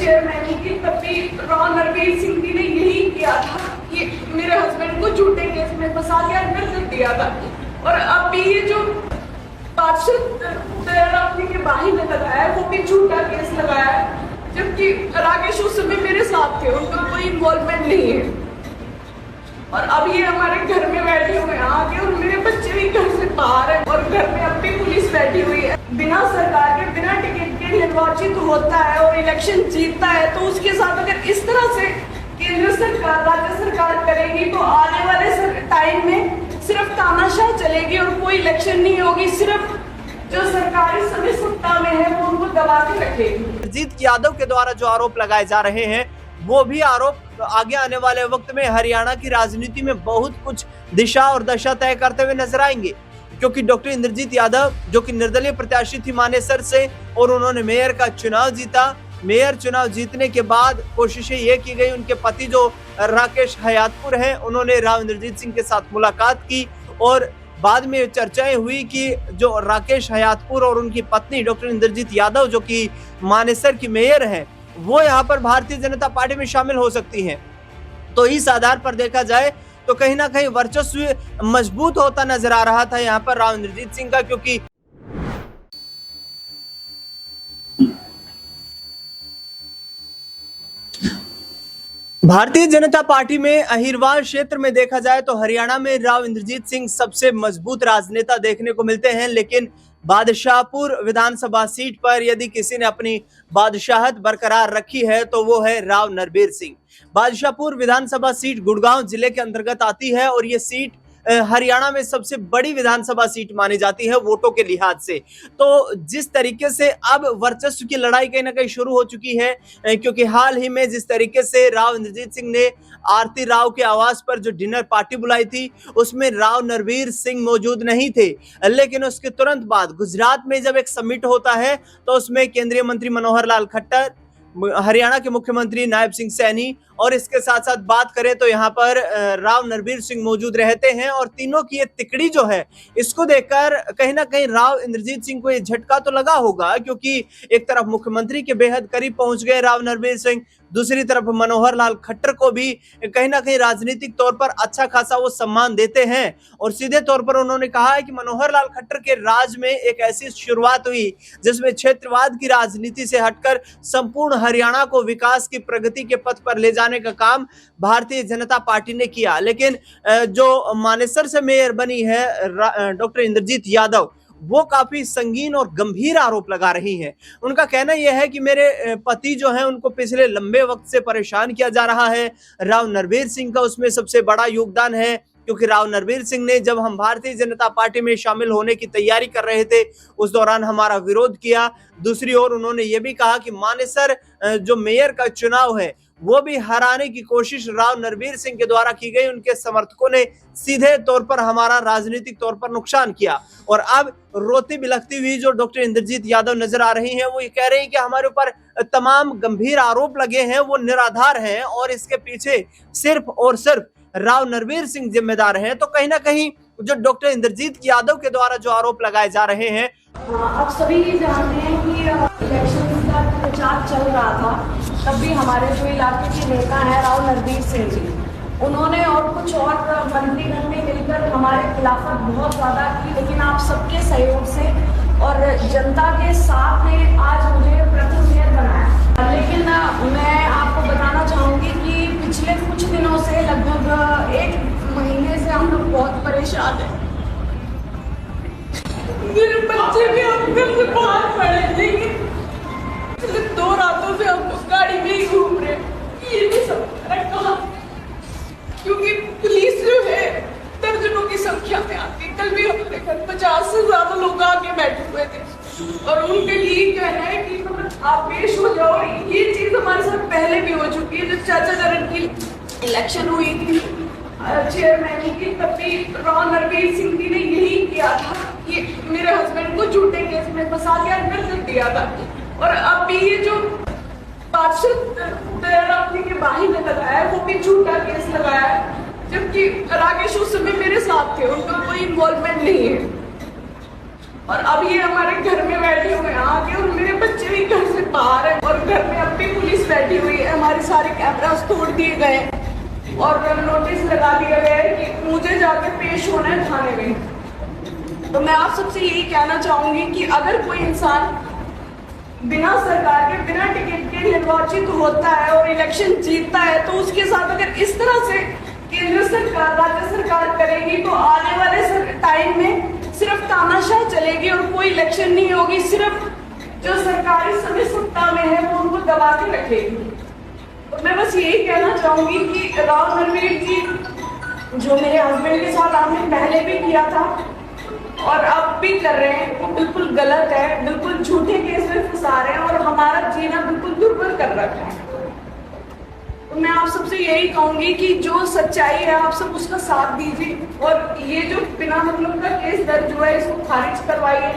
Chairman की तब भी राव नरवीर सिंह जी ने यही किया था कि मेरे हस्बैंड को झूठे केस में फंसा के अंदर कर दिया था। और अब भी ये जो बादशाह के बाही ने लगाया है वो भी झूठा केस लगाया है, जबकि राकेश उस समय मेरे साथ थे, उनका कोई इन्वॉल्वमेंट नहीं है। और अब ये हमारे घर में बैठे हुए हैं आके, और मेरे बच्चे भी घर से बाहर हैं और घर में अब भी पुलिस बैठी हुई है। बिना सरकार के बिना टिकट के निर्वाचित होता है और इलेक्शन जीतता है, तो उसके साथ अगर इस तरह से केंद्र सरकार राज्य सरकार करेगी तो आने वाले टाइम में सिर्फ तानाशाह चलेगी और कोई इलेक्शन नहीं होगी। सिर्फ जो सरकार इस समय सत्ता में है वो उनको दबा के रखेगी। इंद्रजीत यादव के द्वारा जो आरोप लगाए जा रहे हैं वो भी आरोप आगे आने वाले वक्त में हरियाणा की राजनीति में बहुत कुछ दिशा और दशा तय करते हुए नजर आएंगे, क्योंकि डॉक्टर इंद्रजीत यादव जो कि निर्दलीय प्रत्याशी थी मानेसर से और उन्होंने मेयर का चुनाव जीता। मेयर चुनाव जीतने के बाद कोशिशें ये की गई, उनके पति जो राकेश हयातपुर हैं उन्होंने राव इंद्रजीत सिंह के साथ मुलाकात की और बाद में चर्चाएं हुई कि जो राकेश हयातपुर और उनकी पत्नी डॉक्टर इंद्रजीत यादव जो कि मानेसर की मेयर हैं वो यहाँ पर भारतीय जनता पार्टी में शामिल हो सकती हैं। तो इस आधार पर देखा जाए तो कहीं ना कहीं वर्चस्व मजबूत होता नजर आ रहा था यहाँ पर राव इंद्रजीत सिंह का, क्योंकि भारतीय जनता पार्टी में अहिरवार क्षेत्र में देखा जाए तो हरियाणा में राव इंद्रजीत सिंह सबसे मजबूत राजनेता देखने को मिलते हैं, लेकिन बादशाहपुर विधानसभा सीट पर यदि किसी ने अपनी बादशाहत बरकरार रखी है तो वो है राव नरवीर सिंह। बादशाहपुर विधानसभा सीट गुड़गांव जिले के अंतर्गत आती है और ये सीट हरियाणा में सबसे बड़ी विधानसभा सीट मानी जाती है वोटों के लिहाज से। तो जिस तरीके से अब वर्चस्व की लड़ाई कहीं ना कहीं शुरू हो चुकी है, क्योंकि हाल ही में जिस तरीके से राव इंद्रजीत सिंह ने आरती राव के आवास पर जो डिनर पार्टी बुलाई थी उसमें राव नरवीर सिंह मौजूद नहीं थे, लेकिन उसके तुरंत बाद गुजरात में जब एक समिट होता है तो उसमें केंद्रीय मंत्री मनोहर लाल खट्टर, हरियाणा के मुख्यमंत्री नायब सिंह सैनी और इसके साथ साथ बात करें तो यहाँ पर राव नरवीर सिंह मौजूद रहते हैं। और तीनों की ये तिकड़ी जो है इसको देखकर कहीं ना कहीं राव इंद्रजीत सिंह को ये झटका तो लगा होगा, क्योंकि एक तरफ मुख्यमंत्री के बेहद करीब पहुंच गए राव नरवीर सिंह, दूसरी तरफ मनोहर लाल खट्टर को भी कहीं ना कहीं राजनीतिक तौर पर अच्छा खासा वो सम्मान देते हैं। और सीधे तौर पर उन्होंने कहा है कि मनोहर लाल खट्टर के राज में एक ऐसी शुरुआत हुई जिसमें क्षेत्रवाद की राजनीति से हटकर संपूर्ण हरियाणा को विकास की प्रगति के पथ पर ले जाने का काम भारतीय जनता पार्टी ने किया। लेकिन जो मानेसर से मेयर बनी है डॉक्टर इंद्रजीत यादव वो काफी संगीन और गंभीर आरोप लगा रही हैं। उनका कहना यह है कि मेरे पति जो हैं उनको पिछले लंबे वक्त से परेशान किया जा रहा है। राव नरवीर सिंह का उसमें सबसे बड़ा योगदान है, क्योंकि राव नरवीर सिंह ने जब हम भारतीय जनता पार्टी में शामिल होने की तैयारी कर रहे थे उस दौरान हमारा विरोध किया। दूसरी ओर उन्होंने ये भी कहा कि मानेसर जो मेयर का चुनाव है वो भी हराने की कोशिश राव नरवीर सिंह के द्वारा की गई। उनके समर्थकों ने सीधे तौर पर हमारा राजनीतिक तौर पर नुकसान किया। और अब रोती बिलखती हुई जो डॉक्टर इंद्रजीत यादव नजर आ रही हैं वो ये कह रही हैं कि हमारे ऊपर तमाम गंभीर आरोप लगे हैं वो निराधार हैं और इसके पीछे सिर्फ और सिर्फ राव नरवीर सिंह जिम्मेदार हैं। तो कहीं ना कहीं जो डॉक्टर इंद्रजीत यादव के द्वारा जो आरोप लगाए जा रहे हैं, आप सभी ये जानते हैं कि इलेक्शन का प्रचार चल रहा था, तब भी हमारे जो इलाके के नेता हैं राव नरवीर सिंह जी, उन्होंने और कुछ और मंत्रीगण ने मिलकर हमारे खिलाफ बहुत ज्यादा की, लेकिन आप सबके सहयोग से और जनता के साथ में आज मुझे प्रथम मेयर बनाया। लेकिन मैं आपको बताना चाहूंगी कि पिछले कुछ दिनों से लगभग 1 महीने से हम लोग बहुत परेशान हैं। मेरे बच्चे भी हम घर से बाहर पड़े, लेकिन पिछले 2 रातों से हम लोग गाड़ी में ही घूम रहे। ये भी सब कहा क्योंकि पुलिस जो है दर्जनों की संख्या में आती। कल भी हमारे घर 50 से ज्यादा लोग आके बैठे हुए थे और उनके लिए कहना है कि आप पेश हो जाओ। ये चीज हमारे साथ पहले भी हो चुकी है। जब चाचा चरण की इलेक्शन हुई थी चेयरमैन की, तब भी राव नरवीर सिंह जी ने यही किया था कि मेरे हस्बैंड को झूठे केस में फंसा के अंदर कर दिया था। और अब भी ये जो बादशाह के बाही ने लगाया है वो भी झूठा केस लगाया है, जबकि राकेश उस समय मेरे साथ थे, उनका कोई इन्वॉल्वमेंट नहीं है। और अब ये हमारे घर में बैठे हुए हैं आके, और मेरे बच्चे भी घर से बाहर हैं और घर में अब भी पुलिस बैठी सारे कैमरास तोड़ दिए गए और नोटिस लगा दिया गया है कि मुझे जाके पेश होना है थाने में। तो मैं आप सबसे यही कहना चाहूंगी कि अगर कोई इंसान बिना सरकार के बिना टिकट के निर्वाचित होता है और इलेक्शन जीतता है, तो उसके साथ अगर इस तरह से केंद्र सरकार राज्य सरकार करेगी तो आने वाले टाइम में सिर्फ तानाशाह चलेगी और कोई इलेक्शन नहीं होगी। सिर्फ जो सरकार इस समय सत्ता में है वो उनको दबा के रखेगी। तो मैं बस यही कहना चाहूंगी कि राव नरवीर जी जो मेरे हस्बैंड के साथ आपने पहले भी किया था और अब भी कर रहे हैं, वो बिल्कुल गलत है, बिल्कुल झूठे केस में फंसा रहे हैं और हमारा जीना बिल्कुल दुर्भर कर रखा है। तो मैं आप सबसे यही कहूंगी कि जो सच्चाई है आप सब उसका साथ दीजिए और ये जो बिना मतलब का केस दर्ज हुआ है इसको खारिज करवाइए।